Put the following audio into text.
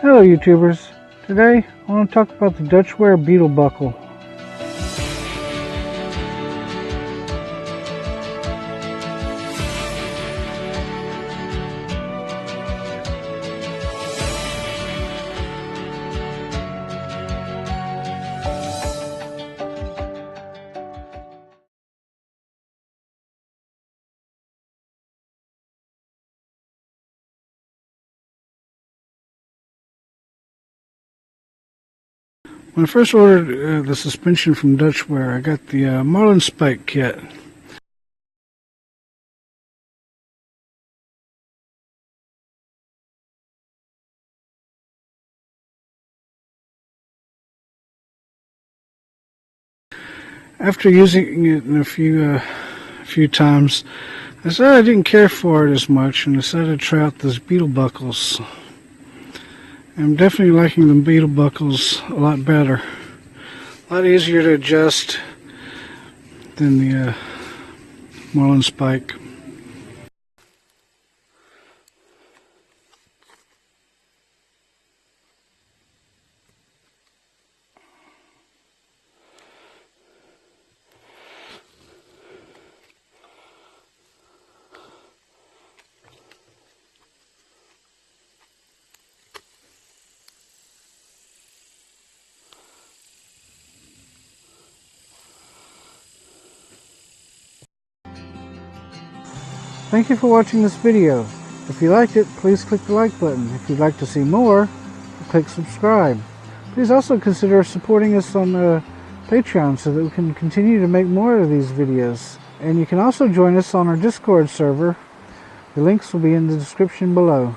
Hello YouTubers, today I want to talk about the Dutchware Beetle Buckle. When I first ordered the suspension from Dutchware, I got the marlin spike kit. After using it in a few times, I decided I didn't care for it as much and decided to try out those beetle buckles. I'm definitely liking the beetle buckles a lot better. A lot easier to adjust than the marlin spike. Thank you for watching this video. If you liked it, please click the like button. If you'd like to see more, click subscribe. Please also consider supporting us on Patreon so that we can continue to make more of these videos. And you can also join us on our Discord server. The links will be in the description below.